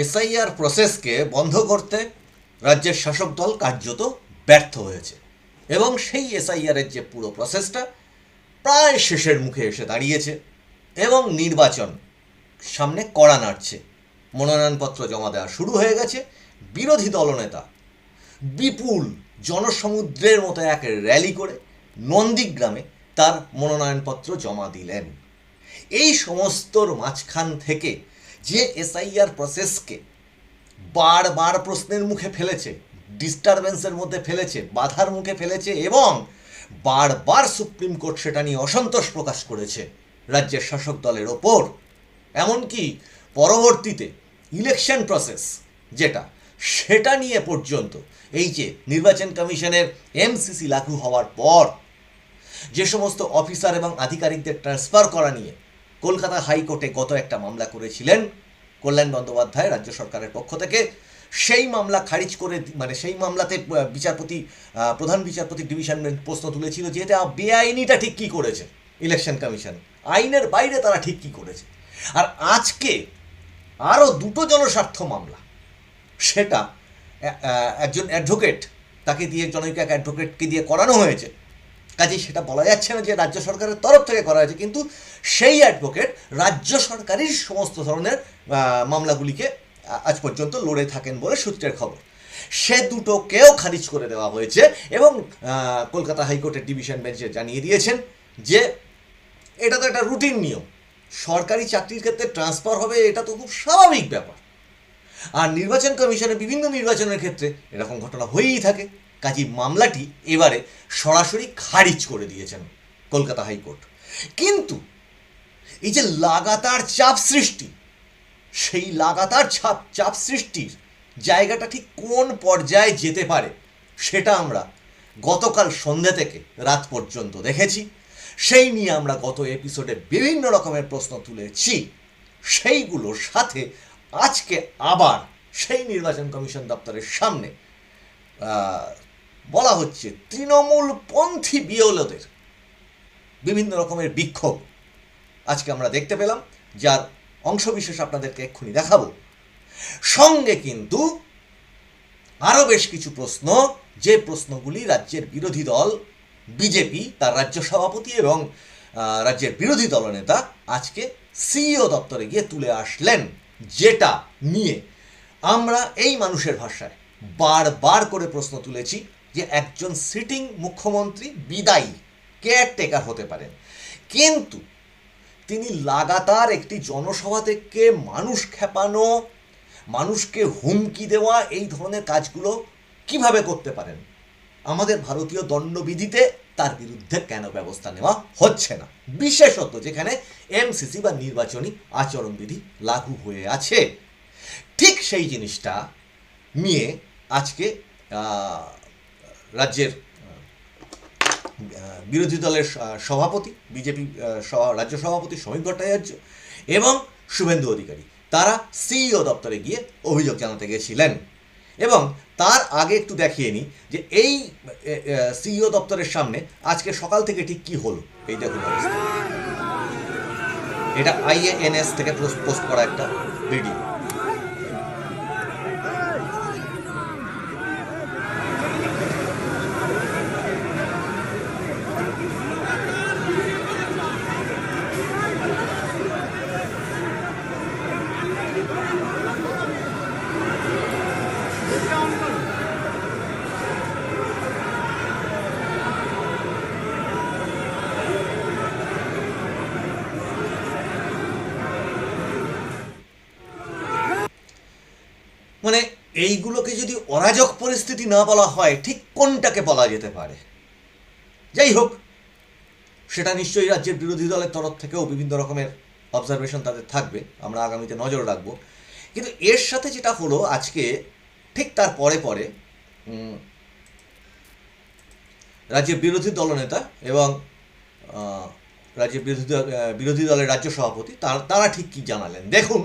SIR প্রসেসকে বন্ধ করতে রাজ্যের শাসক দল কার্যত ব্যর্থ হয়েছে এবং সেই এসআইআরের যে পুরো প্রসেসটা প্রায় শেষের মুখে এসে দাঁড়িয়েছে এবং নির্বাচন সামনে কড়া নাড়ছে। মনোনয়নপত্র জমা দেওয়া শুরু হয়ে গেছে। বিরোধী দলনেতা বিপুল জনসমুদ্রের মতো এক র্যালি করে নন্দীগ্রামে তার মনোনয়নপত্র জমা দিলেন। এই সমস্তর মাঝখান থেকে যে এসআইআর প্রসেসকে বারবার প্রশ্নের মুখে ফেলেছে, ডিস্টারবেন্সের মধ্যে ফেলেছে, বাধার মুখে ফেলেছে এবং বারবার সুপ্রিম কোর্ট সেটা নিয়ে অসন্তোষ প্রকাশ করেছে রাজ্যের শাসক দলের ওপর। এমনকি পরবর্তীতে ইলেকশন প্রসেস সেটা নিয়ে পর্যন্ত এই যে নির্বাচন কমিশনের এমসিসি লাগু হওয়ার পর যে সমস্ত অফিসার এবং আধিকারিকদের ট্রান্সফার করা নিয়ে কলকাতা হাইকোর্টে গত একটা মামলা করেছিলেন কল্যাণ বন্দ্যোপাধ্যায় রাজ্য সরকারের পক্ষ থেকে, সেই মামলা খারিজ করে সেই মামলাতে প্রধান বিচারপতি ডিভিশন বেঞ্চ প্রশ্ন তুলেছিল যে এটা বেআইনিটা ঠিক কী করেছে ইলেকশন কমিশন, আইনের বাইরে তারা ঠিক কী করেছে। আর আজকে আরও দুটো জনস্বার্থ মামলা, সেটা একজন অ্যাডভোকেট তাকে দিয়ে, জনৈক এক অ্যাডভোকেটকে দিয়ে করানো হয়েছে। কাজেই সেটা বলা যাচ্ছে না যে রাজ্য সরকারের তরফ থেকে করা হয়েছে, কিন্তু সেই অ্যাডভোকেট রাজ্য সরকারের সমস্ত ধরনের মামলাগুলিকে আজ পর্যন্ত লড়ে থাকেন বলে সূত্রের খবর। সে দুটোকেও খারিজ করে দেওয়া হয়েছে এবং কলকাতা হাইকোর্টের ডিভিশন বেঞ্চে জানিয়ে দিয়েছেন যে এটা তো একটা রুটিন নিয়ম, সরকারি চাকরির ক্ষেত্রে ট্রান্সফার হবে, এটা তো খুব স্বাভাবিক ব্যাপার। আর নির্বাচন কমিশনের বিভিন্ন নির্বাচনের ক্ষেত্রে এরকম ঘটনা হয়েই থাকে। কাজেই মামলাটি এবারে সরাসরি খারিজ করে দিয়েছেন কলকাতা হাইকোর্ট। কিন্তু এই যে লাগাতার চাপ সৃষ্টি, সেই লাগাতার চাপ সৃষ্টির জায়গাটা ঠিক কোন পর্যায়ে যেতে পারে সেটা আমরা গতকাল সন্ধ্যা থেকে রাত পর্যন্ত দেখেছি। সেই নিয়ে আমরা গত এপিসোডে বিভিন্ন রকমের প্রশ্ন তুলেছি। সেইগুলোর সাথে আজকে আবার সেই নির্বাচন কমিশন দপ্তরের সামনে বলা হচ্ছে তৃণমূলপন্থী বিএলওদের বিভিন্ন রকমের বিক্ষোভ আজকে আমরা দেখতে পেলাম, যার অংশবিশেষ আপনাদেরকে এক্ষুনি দেখাবো। সঙ্গে কিন্তু আরও বেশ কিছু প্রশ্ন, যে প্রশ্নগুলি রাজ্যের বিরোধী দল বিজেপি তার রাজ্য সভাপতি এবং রাজ্যের বিরোধী দলনেতা আজকে সিইও দপ্তরে গিয়ে তুলে আসলেন, যেটা নিয়ে আমরা এই মানুষের ভাষায় বারবার করে প্রশ্ন তুলেছি যে একজন সিটিং মুখ্যমন্ত্রী বিদায়ী কেয়ারটেকার হতে পারেন, কিন্তু তিনি লাগাতার একটি জনসভা থেকে মানুষ খেপানো, মানুষকে হুমকি দেওয়া, এই ধরনের কাজগুলো কিভাবে করতে পারেন? আমাদের ভারতীয় দণ্ডবিধিতে তার বিরুদ্ধে কেন ব্যবস্থা নেওয়া হচ্ছে না, বিশেষত যেখানে এমসিসি বা নির্বাচনী আচরণবিধি লাগু হয়ে আছে? ঠিক সেই জিনিসটা নিয়ে আজকে রাজ্যের বিরোধী দলের সভাপতি, বিজেপি রাজ্য সভাপতি শ্রমিক ভট্টাচার্য এবং শুভেন্দু অধিকারী তারা সিইও দপ্তরে গিয়ে অভিযোগ জানাতে গেছিলেন। এবং তার আগে একটু দেখিয়ে নিই যে এই সিইও দপ্তরের সামনে আজকে সকাল থেকে ঠিক কী হলো। এই দেখুন অবস্থা, এটা IANS থেকে পোস্ট করা একটা ভিডিও। মানে এইগুলোকে যদি অরাজক পরিস্থিতি না বলা হয়, ঠিক কোনটাকে বলা যেতে পারে? যাই হোক, সেটা নিশ্চয়ই রাজ্যের বিরোধী দলের তরফ থেকেও বিভিন্ন রকমের অবজারভেশন তাদের থাকবে, আমরা আগামীতে নজর রাখবো। কিন্তু এর সাথে যেটা হলো আজকে, ঠিক তার পরে রাজ্যের বিরোধী দলনেতা এবং রাজ্যের বিরোধী দলের রাজ্য সভাপতি তারা ঠিক কী জানালেন দেখুন।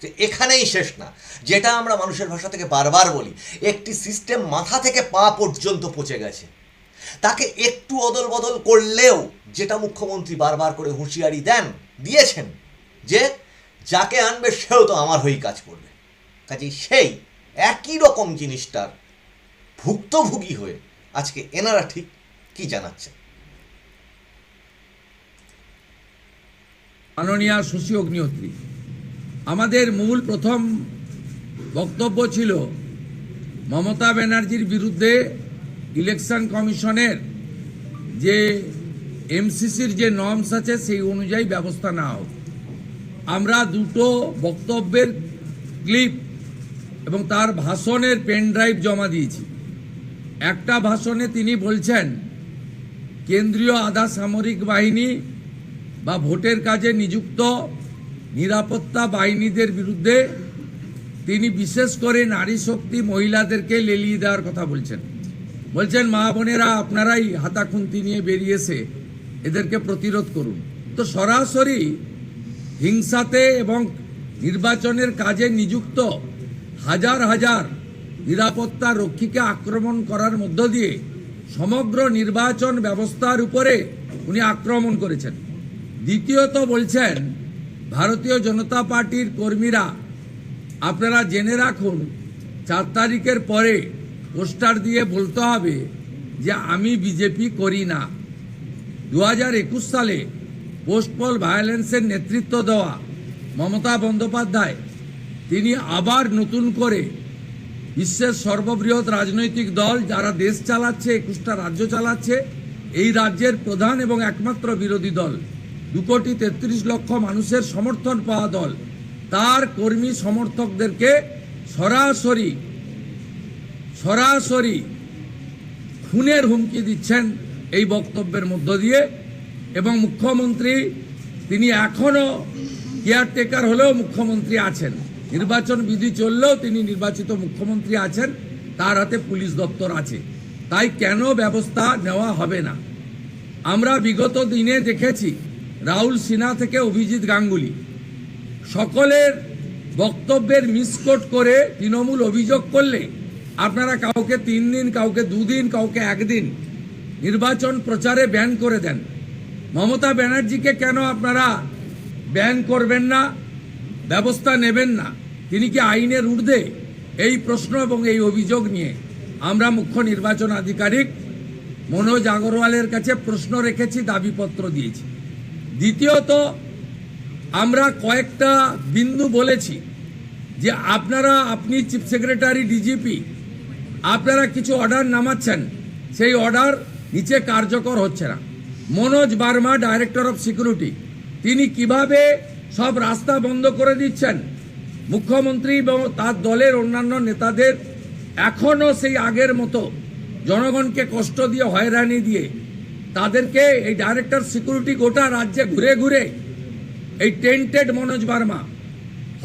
যে এখানেই শেষ না, যেটা আমরা মানুষের ভাষা থেকে বারবার বলি, একটি সিস্টেম মাথা থেকে পা পর্যন্ত পচে গেছে। তাকে একটু অদল বদল করলেও, যেটা মুখ্যমন্ত্রী বারবার করে হুঁশিয়ারি দিয়েছেন যে যাকে আনবে সেও তো আমার হয়েই কাজ করবে, কাজেই সেই একই রকম জিনিসটার ভুক্তভোগী হয়ে আজকে এনারা ঠিক কি জানাচ্ছেন। মাননীয়া শশী অগ্নিহোত্রী, আমাদের মূল প্রথম বক্তব্য ছিল মমতা ব্যানার্জির বিরুদ্ধে ইলেকশন কমিশনের যে এমসিসির যে নর্মস আছে সেই অনুযায়ী ব্যবস্থা নেওয়া হোক। আমরা দুটো বক্তব্যের ক্লিপ এবং তার ভাষণের পেন ড্রাইভ জমা দিয়েছি। একটা ভাষণে তিনি বলছেন কেন্দ্রীয় আধা সামরিক বাহিনী বা ভোটের কাজে নিযুক্ত নিরাপত্তা বাহিনীদের বিরুদ্ধে তিনি বিশেষ করে নারী শক্তি মহিলাদেরকে লেলিয়ে দেওয়ার কথা বলছেন মা বোনেরা আপনারাই হাতাখুন্তি নিয়ে বেরিয়েছে এদেরকে প্রতিরোধ করুন। তো সরাসরি হিংসাতে এবং নির্বাচনের কাজে নিযুক্ত হাজার হাজার নিরাপত্তা রক্ষীকে আক্রমণ করার মধ্য দিয়ে সমগ্র নির্বাচন ব্যবস্থার উপরে উনি আক্রমণ করেছেন। দ্বিতীয়ত বলছেন ভারতীয় জনতা পার্টির কর্মীরা আপনারা জেনে রাখুন 4 তারিখের পরে পোস্টার দিয়ে বলতে হবে যে আমি বিজেপি করি না। 2021 সালে পোস্ট পোল ভায়োলেন্সের নেতৃত্ব দেওয়া মমতা বন্দ্যোপাধ্যায় তিনি আবার নতুন করে বিশ্বের সর্ববৃহৎ রাজনৈতিক দল যারা দেশ চালাচ্ছে 21টা রাজ্য চালাচ্ছে এই রাজ্যের প্রধান এবং একমাত্র বিরোধী দল 2,33,00,000 মানুষের সমর্থন পাওয়া দল তার কর্মী সমর্থকদেরকে সরাসরি খুনের হুমকি দিচ্ছেন এই বক্তব্যের মধ্য দিয়ে। এবং মুখ্যমন্ত্রী তিনি এখনো কেয়ারটেকার হলেও মুখ্যমন্ত্রী আছেন, নির্বাচন বিধি চললেও তিনি নির্বাচিত মুখ্যমন্ত্রী আছেন, তার হাতে পুলিশ দপ্তর আছে, তাই কেন ব্যবস্থা নেওয়া হবে না? আমরা বিগত দিনে দেখেছি রাহুল সিনহা থেকে অভিজিৎ গাঙ্গুলি সকলের বক্তব্যের মিসকোট করে তৃণমূল অভিযোগ করলে আপনারা কাউকে 3 দিন, কাউকে 2 দিন, কাউকে 1 দিন নির্বাচন প্রচারে ব্যান করে দেন। মমতা ব্যানার্জিকে কেন আপনারা ব্যান করবেন না, ব্যবস্থা নেবেন না? তিনি কি আইনের ঊর্ধ্বে? এই প্রশ্ন এবং এই অভিযোগ নিয়ে আমরা মুখ্য নির্বাচন আধিকারিক মনোজ আগরওয়ালের কাছে প্রশ্ন রেখেছি, দাবিপত্র দিয়েছি। দ্বিতীয়ত আমরা কয়েকটা বিন্দু বলেছি যে আপনি চিফ সেক্রেটারি ডিজিপি আপনারা কিছু অর্ডার নামাচ্ছেন, সেই অর্ডার নিচে কার্যকর হচ্ছে না। Manoj Burma director of security তিনি কিভাবে সব রাস্তা বন্ধ করে দিচ্ছেন, মুখ্যমন্ত্রী এবং তার দলের অন্যান্য নেতাদের এখনও সেই আগের মতো জনগণকে কষ্ট দিয়ে হয়রানি দিয়ে তাদেরকে এই ডাইরেক্টর সিকিউরিটি গোটা রাজ্যে ঘুরে ঘুরে এই টেন্টেড মনোজ বার্মা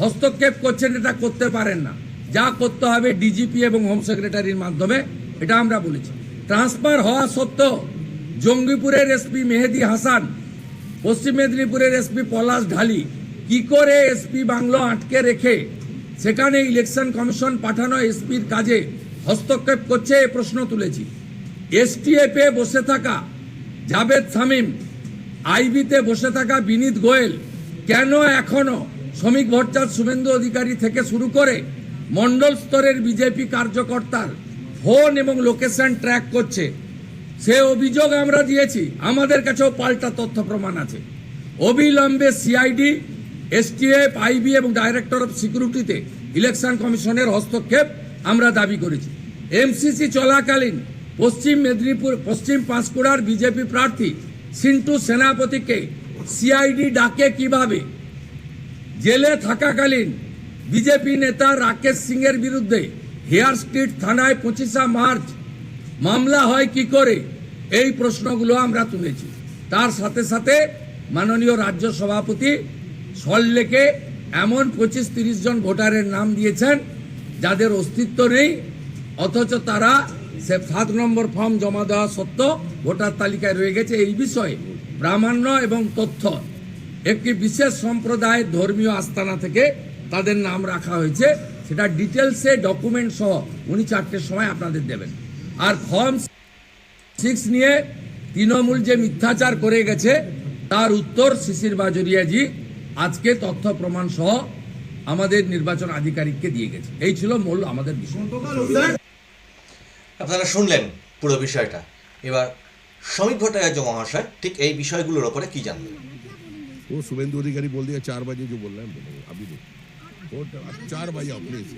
হস্তক্ষেপ করছেন, এটা করতে পারেন না। যা করতে হবে ডিজিপি এবং হোম সেক্রেটারির মাধ্যমে, এটা আমরা বলেছি। ট্রান্সফার হওয়া সত্ত্বেও জঙ্গিপুরের এসপি মেহেদি হাসান, পশ্চিম মেদিনীপুরের এসপি পলাশ ঢালি কি করে এসপি বাংলো আটকে রেখে সেখানে ইলেকশন কমিশন পাঠানো এসপির কাজে হস্তক্ষেপ করছে, এ প্রশ্ন তুলেছি। এসটিএফে বসে থাকা জাভেদ শামীম, আইবিতে বসে থাকা বিনীত গোয়েল কেন এখনো শ্রমিক ভট্টাচার্য, শুভেন্দু অধিকারী থেকে শুরু করে মন্ডল স্তরের বিজেপি কার্যকর্তার ফোন এবং লোকেশন ট্র্যাক করছে? সে অভিযোগ আমরা দিয়েছি, আমাদের কাছেও পাল্টা তথ্য প্রমাণ আছে। অবিলম্বে সিআইডি, এসটিএফ, আইবি এবং ডাইরেক্টর অফ সিকিউরিটিতে ইলেকশন কমিশনের হস্তক্ষেপ আমরা দাবি করেছি। এমসিসি চলাকালীন পশ্চিম মেদিনীপুর, পশ্চিম পাঁশকুড়ার বিজেপি প্রার্থী সিন্টু সেনাপতিকে সিআইডি ডাকে কিভাবে? জেলে থাকাকালীন বিজেপি নেতা রাকেশ সিং এর বিরুদ্ধে হেয়ার স্ট্রিট থানায় 25 মার্চ মামলা হয় কি করে? এই প্রশ্নগুলো আমরা তুলেছি। তার সাথে সাথে মাননীয় রাজ্য সভাপতি সল্টলেকে এমন 25-30 জন ভোটারের নাম দিয়েছেন যাদের অস্তিত্ব নেই, অথচ তারা 7 নম্বর ফর্ম জমা দেওয়া সত্ত্বেও ভোটার তালিকায় রয়ে গেছে। এই বিষয়ে প্রামাণ্য এবং তথ্য একটি বিশেষ সম্প্রদায়ের ধর্মীয় আস্তানা থেকে তাদের নাম রাখা হয়েছে, সেটা ডিটেলসে ডকুমেন্ট সহ উনি 4টের সময় আপনাদের দেবেন। আর ফর্ম 6 নিয়ে তৃণমূল যে মিথ্যাচার করে গেছে তার উত্তর শিশির বাজরিয়াজি আজকে তথ্য প্রমাণ সহ আমাদের নির্বাচন আধিকারিককে দিয়ে গেছে। এই ছিল মূল আমাদের বিষয়। আপনারা শুনলেন পুরো বিষয়টা। এবার শ্রমিক ভট্টাচার্য মহাশয় ঠিক এই বিষয়গুলোর ওপরে কি জানবেন? वो शुभेंदु अधिकारी बोल दिया 4 बजे जो बोल रहे हैं बोलो अभी नहीं वो 4 बजे आओ प्लीज।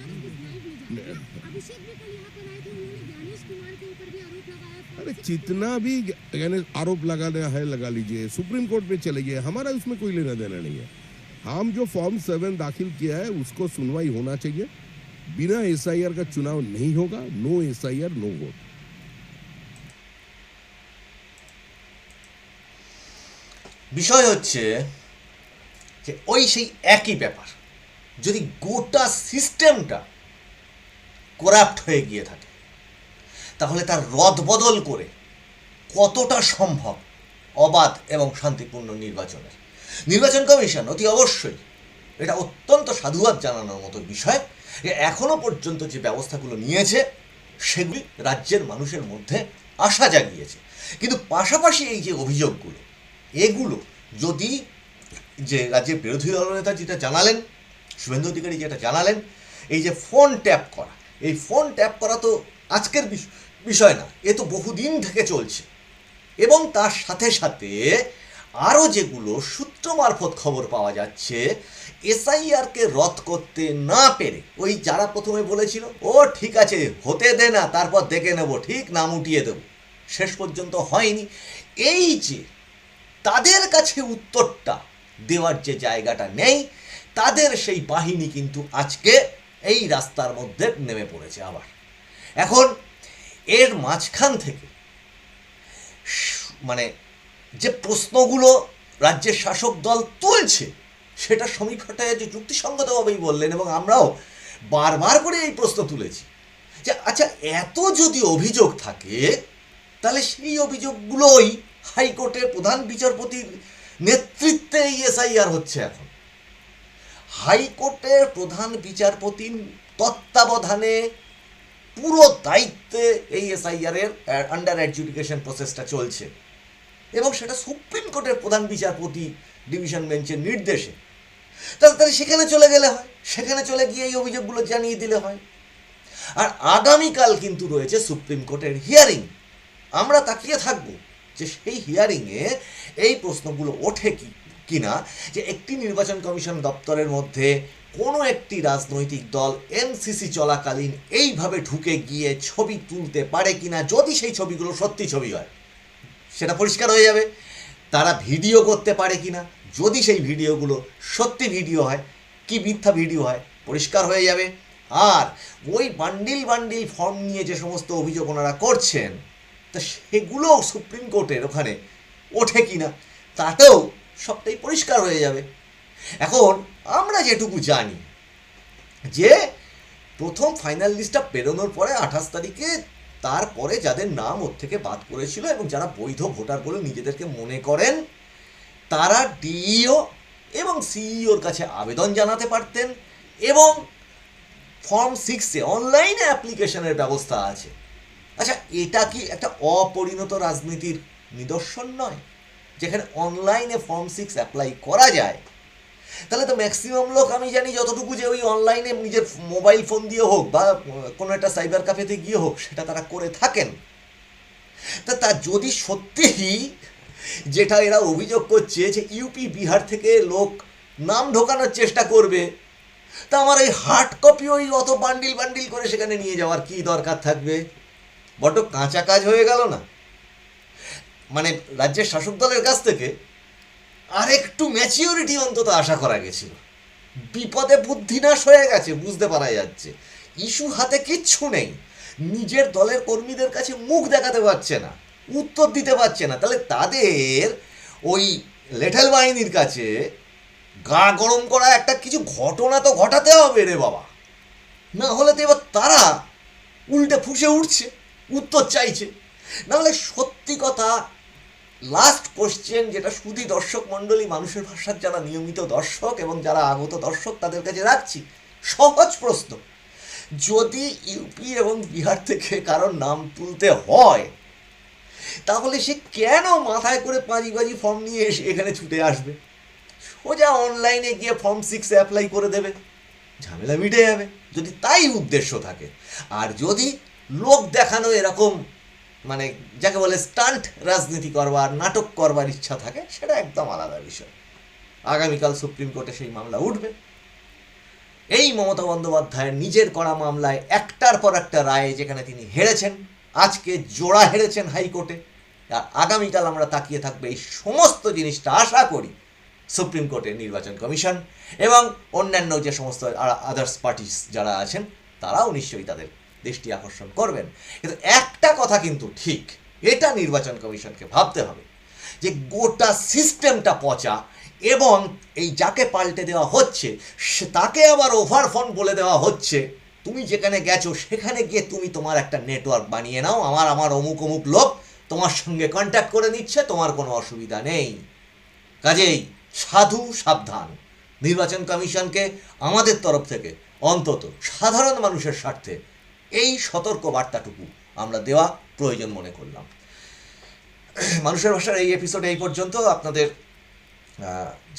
अभिषेक भी कल यहाँ पर आए थे, उन्होंने ज्ञानेश कुमार के ऊपर भी आरोप लगाया। अरे जितना भी यानी आरोप लगाना है लगा लीजिए, सुप्रीम कोर्ट में चले गए, हमारा उसमें कोई लेना देना नहीं है। हम जो फॉर्म 7 दाखिल किया है उसको सुनवाई होना चाहिए। बिना एसआईआर का चुनाव नहीं होगा। No SIR no vote. বিষয় হচ্ছে যে ওই সেই একই ব্যাপার, যদি গোটা সিস্টেমটা করাপ্ট হয়ে গিয়ে থাকে তাহলে তার রদবদল করে কতটা সম্ভব অবাধ এবং শান্তিপূর্ণ নির্বাচন কমিশন অতি অবশ্যই এটা অত্যন্ত সাধুবাদ জানানোর মতো বিষয় যে এখনো পর্যন্ত যে ব্যবস্থাগুলো নিয়েছে সেগুলি রাজ্যের মানুষের মধ্যে আশা জাগিয়েছে। কিন্তু পাশাপাশি এই যে অভিযোগগুলো, এগুলো যদি যে রাজ্যের বিরোধী দলনেতা যেটা জানালেন, শুভেন্দু অধিকারী যেটা জানালেন, এই যে ফোন ট্যাপ করা, এই ফোন ট্যাপ করা তো আজকের বিষয় না, এ তো বহুদিন থেকে চলছে। এবং তার সাথে সাথে আরও যেগুলো সূত্র মারফত খবর পাওয়া যাচ্ছে, এসআইআরকে রদ করতে না পেরে ওই যারা প্রথমে বলেছিল ও ঠিক আছে হতে দে না তারপর দেখে নেব, ঠিক নাম উঠিয়ে দেব, শেষ পর্যন্ত হয়নি। এই যে তাদের কাছে উত্তরটা দেওয়ার যে জায়গাটা নেই, তাদের সেই বাহিনী কিন্তু আজকে এই রাস্তার মধ্যে নেমে পড়েছে আবার। এখন এর মাঝখান থেকে মানে যে প্রশ্নগুলো রাজ্যের শাসক দল তুলছে সেটা শ্রমিক ভট্টাচার্য যুক্তিসঙ্গতভাবেই বললেন, এবং আমরাও বারবার করে এই প্রশ্ন তুলেছি যে আচ্ছা এত যদি অভিযোগ থাকে তাহলে সেই অভিযোগগুলোই হাইকোর্টের প্রধান বিচারপতির নেতৃত্বে এই এসআইআর হচ্ছে। এখন হাইকোর্টের প্রধান বিচারপতির তত্ত্বাবধানে পুরো দায়িত্বে এই এসআইআরের আন্ডার অ্যাডজুডিকেশন প্রসেসটা চলছে, এবং সেটা সুপ্রিম কোর্টের প্রধান বিচারপতি ডিভিশন বেঞ্চের নির্দেশে। তাহলে সেখানে চলে গেলে হয়, সেখানে চলে গিয়ে এই অভিযোগগুলো জানিয়ে দিলে হয়। আর আগামীকাল কিন্তু রয়েছে সুপ্রিম কোর্টের হিয়ারিং। আমরা তাকিয়ে থাকবো যে সেই হিয়ারিংয়ে এই প্রশ্নগুলো ওঠে কিনা, যে একটি নির্বাচন কমিশন দপ্তরের মধ্যে কোনো একটি রাজনৈতিক দল এনসিসি চলাকালীন এইভাবে ঢুকে গিয়ে ছবি তুলতে পারে কিনা। যদি সেই ছবিগুলো সত্যি ছবি হয় সেটা পরিষ্কার হয়ে যাবে। তারা ভিডিও করতে পারে কিনা, যদি সেই ভিডিওগুলো সত্যি ভিডিও হয় কি মিথ্যা ভিডিও হয় পরিষ্কার হয়ে যাবে। আর ওই বান্ডিল ফর্ম নিয়ে যে সমস্ত অভিযোগ ওনারা করছেন তা সেগুলো সুপ্রিম কোর্টের ওখানে ওঠে কিনা তাতেও সবটাই পরিষ্কার হয়ে যাবে। এখন আমরা যেটুকু জানি যে প্রথম ফাইনাল লিস্টটা বেরোনোর পরে 28 তারিখে তারপরে যাদের নাম ওর থেকে বাদ করেছিল এবং যারা বৈধ ভোটার বলে নিজেদেরকে মনে করেন তারা ডিইও এবং সিইওর কাছে আবেদন জানাতে পারতেন, এবং ফর্ম 6-এ অনলাইনে অ্যাপ্লিকেশনের ব্যবস্থা আছে। আচ্ছা এটা কি একটা অপরিণত রাজনীতির নিদর্শন নয়? যেখানে অনলাইনে ফর্ম 6 অ্যাপ্লাই করা যায়, তাহলে তো ম্যাক্সিমাম লোক আমি জানি যতটুকু যে ওই অনলাইনে নিজের মোবাইল ফোন দিয়ে হোক বা কোনো একটা সাইবার ক্যাফেতে গিয়ে হোক সেটা তারা করে থাকেন। তা যদি সত্যিই যেটা এরা অভিযোগ করছে যে ইউপি বিহার থেকে লোক নাম ঢোকানোর চেষ্টা করবে, তা আমার এই হার্ড কপি ওই অত বান্ডিল করে সেখানে নিয়ে যাওয়ার কি দরকার থাকবে? বড্ড কাঁচা কাজ হয়ে গেল না? মানে রাজ্যের শাসক দলের কাছ থেকে আর একটু ম্যাচিউরিটি অন্তত আশা করা গেছিল। বিপদে বুদ্ধিনাশ হয়ে গেছে, বুঝতে পারা যাচ্ছে। ইস্যু হাতে কিচ্ছু নেই, নিজের দলের কর্মীদের কাছে মুখ দেখাতে পারছে না, উত্তর দিতে পারছে না। তাহলে তাদের ওই লেঠেল বাহিনীর কাছে গা গরম করা একটা কিছু ঘটনা তো ঘটাতে হবে রে বাবা, না হলে তো এবার তারা উল্টে ফুঁসে উঠছে, উত্তর চাইছে। নাহলে সত্যি কথা লাস্ট কোশ্চেন যেটা শুধু দর্শক মণ্ডলী, মানুষের ভাষার যারা নিয়মিত দর্শক এবং যারা আগত দর্শক তাদের কাছে রাখছি, সহজ প্রশ্ন, যদি ইউপি এবং বিহার থেকে কারোর নাম তুলতে হয় তাহলে সে কেন মাথায় করে পাঁজি ফর্ম নিয়ে এসে এখানে ছুটে আসবে? সোজা অনলাইনে গিয়ে ফর্ম 6 অ্যাপ্লাই করে দেবে, ঝামেলা মিটে যাবে, যদি তাই উদ্দেশ্য থাকে। আর যদি লোক দেখানো এরকম মানে যাকে বলে স্টান্ট রাজনীতি করবার, নাটক করবার ইচ্ছা থাকে, সেটা একদম আলাদা বিষয়। আগামীকাল সুপ্রিম কোর্টে সেই মামলা উঠবে। এই মমতা বন্দ্যোপাধ্যায়ের নিজের করা মামলায় একটার পর একটা রায়ে যেখানে তিনি হেরেছেন, আজকে জোড়া হেরেছেন হাইকোর্টে, আর আগামীকাল আমরা তাকিয়ে থাকবে এই সমস্ত জিনিসটা আশা করি সুপ্রিম কোর্টের নির্বাচন কমিশন এবং অন্যান্য যে সমস্ত আদার্স পার্টিস যারা আছেন তারাও নিশ্চয়ই তাদের দৃষ্টি আকর্ষণ করবেন। কিন্তু একটা কথা কিন্তু ঠিক, এটা নির্বাচন কমিশনকে ভাবতে হবে যে গোটা সিস্টেমটা পচা, এবং এই যাকে পাল্টে দেওয়া হচ্ছে তাকে আবার ওভারফোন বলে দেওয়া হচ্ছে তুমি যেখানে গেছো সেখানে গিয়ে তুমি তোমার একটা নেটওয়ার্ক বানিয়ে নাও, আমার অমুক অমুক লোক তোমার সঙ্গে কন্ট্যাক্ট করে নিচ্ছে, তোমার কোনো অসুবিধা নেই। কাজেই সাধু সাবধান। নির্বাচন কমিশনকে আমাদের তরফ থেকে অন্তত সাধারণ মানুষের স্বার্থে এই সতর্ক বার্তাটুকু আমরা দেওয়া প্রয়োজন মনে করলাম। মানুষের ভাষার এই এপিসোডে এই পর্যন্ত। আপনাদের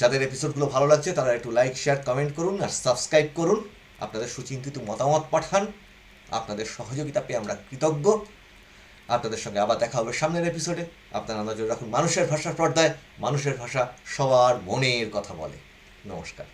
যাদের এপিসোডগুলো ভালো লাগছে তারা একটু লাইক, শেয়ার, কমেন্ট করুন আর সাবস্ক্রাইব করুন। আপনাদের সুচিন্তিত মতামত পাঠান। আপনাদের সহযোগিতা পেয়ে আমরা কৃতজ্ঞ। আপনাদের সঙ্গে আবার দেখা হবে সামনের এপিসোডে। আপনারা নজর রাখুন মানুষের ভাষার পর্দায়। মানুষের ভাষা সবার মনের কথা বলে। নমস্কার।